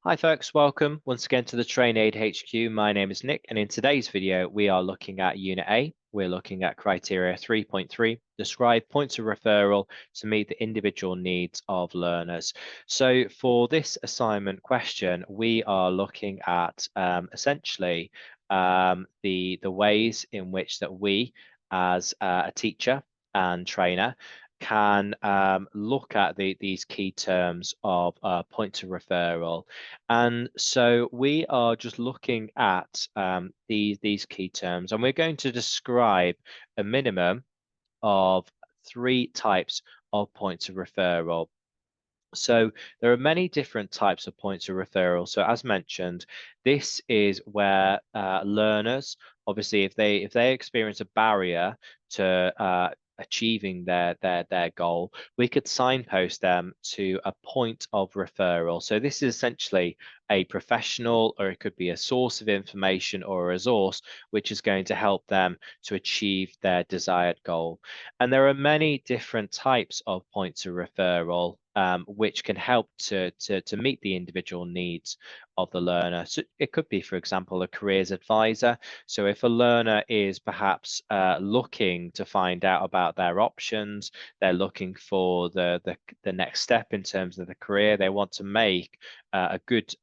Hi folks, welcome once again to the Train Aid HQ. My name is Nick, and in today's video we are looking at Unit A. We're looking at criteria 3.3, describe points of referral to meet the individual needs of learners. So for this assignment question, we are looking at essentially the ways in which that we as a teacher and trainer can look at these key terms of points of referral. And so we are just looking at these key terms, and we're going to describe a minimum of 3 types of points of referral. So there are many different types of points of referral. So as mentioned, this is where learners, obviously, if they experience a barrier to achieving their goal, we could signpost them to a point of referral. So this is essentially a professional, or it could be a source of information or a resource which is going to help them to achieve their desired goal. And there are many different types of points of referral which can help to meet the individual needs of the learner. So it could be, for example, a careers advisor. So if a learner is perhaps looking to find out about their options, they're looking for the next step in terms of the career, they want to make a good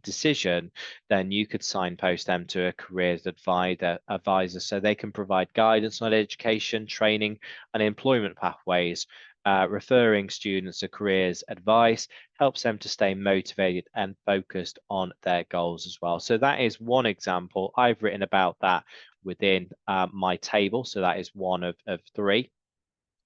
decision, then you could signpost them to a careers advisor so they can provide guidance on education, training, and employment pathways. Referring students to careers advice helps them to stay motivated and focused on their goals as well. So that is one example. I've written about that within my table. So that is one of 3.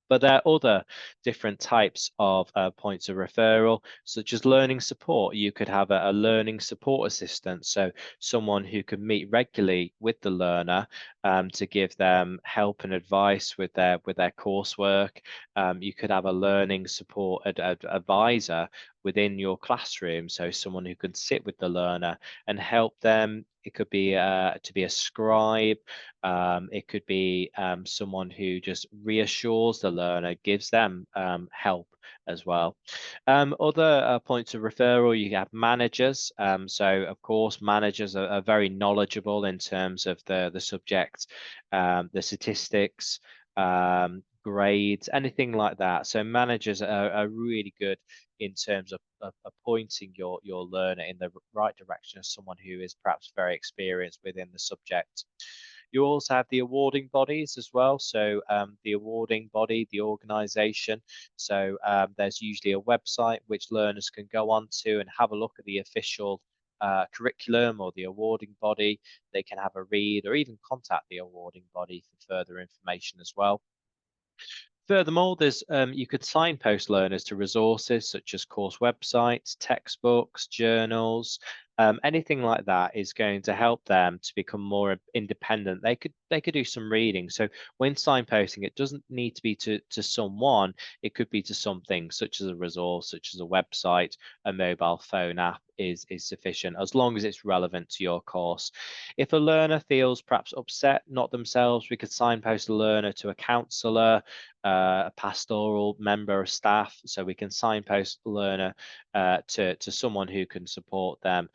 But there are other different types of points of referral, such as learning support. You could have a learning support assistant, so someone who could meet regularly with the learner to give them help and advice with their coursework. You could have a learning support advisor within your classroom, so someone who can sit with the learner and help them. It could be to be a scribe. It could be someone who just reassures the learner, gives them help as well. Other points of referral, you have managers. So of course, managers are very knowledgeable in terms of the subject, the statistics, grades, anything like that. So managers are really good in terms of pointing your learner in the right direction as someone who is perhaps very experienced within the subject. You also have the awarding bodies as well. So the awarding body, the organization. So there's usually a website which learners can go onto and have a look at the official curriculum or the awarding body. They can have a read or even contact the awarding body for further information as well. Furthermore, there's you could signpost learners to resources such as course websites, textbooks, journals, anything like that is going to help them to become more independent. They could do some reading. So when signposting, it doesn't need to be to someone. It could be to something such as a resource, such as a website, a mobile phone app is sufficient as long as it's relevant to your course. If a learner feels perhaps upset, not themselves, we could signpost a learner to a counsellor, a pastoral member of staff, so we can signpost the learner to someone who can support them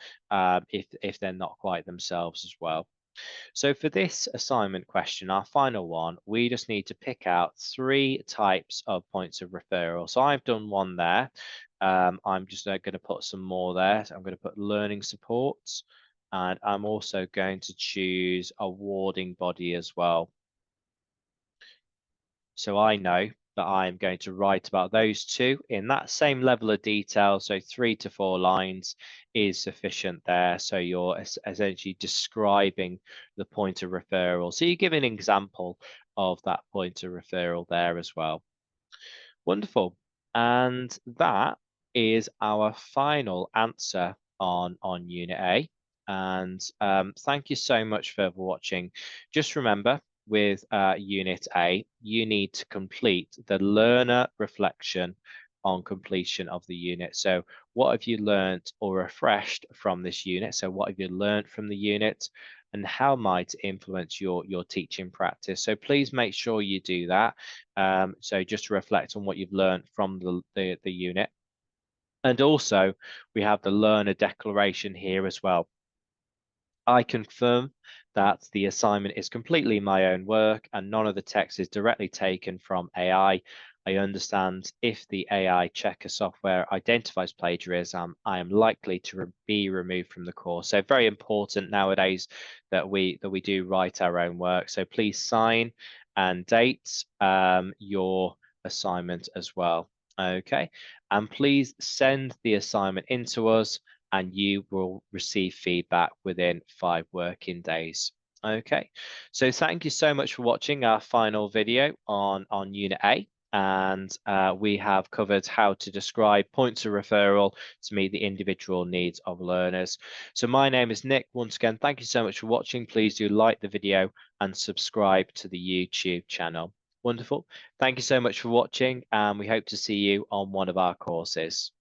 if they're not quite themselves as well. So for this assignment question, our final one, we just need to pick out 3 types of points of referral. So I've done one there. I'm just going to put some more there. So I'm going to put learning supports, and I'm also going to choose awarding body as well. So I know that I'm going to write about those 2 in that same level of detail. So 3 to 4 lines is sufficient there. So you're essentially describing the point of referral. So you give an example of that point of referral there as well. Wonderful. And that is our final answer on Unit A. And thank you so much for watching. Just remember, with Unit A, you need to complete the learner reflection on completion of the unit. So what have you learned or refreshed from this unit? So what have you learned from the unit, and how might it influence your teaching practice? So please make sure you do that. So just to reflect on what you've learned from the unit. And also we have the learner declaration here as well. I confirm that the assignment is completely my own work and none of the text is directly taken from AI. I understand if the AI checker software identifies plagiarism, I am likely to be removed from the course. So very important nowadays that we do write our own work. So please sign and date your assignment as well. Okay, and please send the assignment in to us and you will receive feedback within 5 working days. Okay, so thank you so much for watching our final video on Unit A. And we have covered how to describe points of referral to meet the individual needs of learners. So my name is Nick. Once again, thank you so much for watching. Please do like the video and subscribe to the YouTube channel. Wonderful. Thank you so much for watching, and we hope to see you on one of our courses.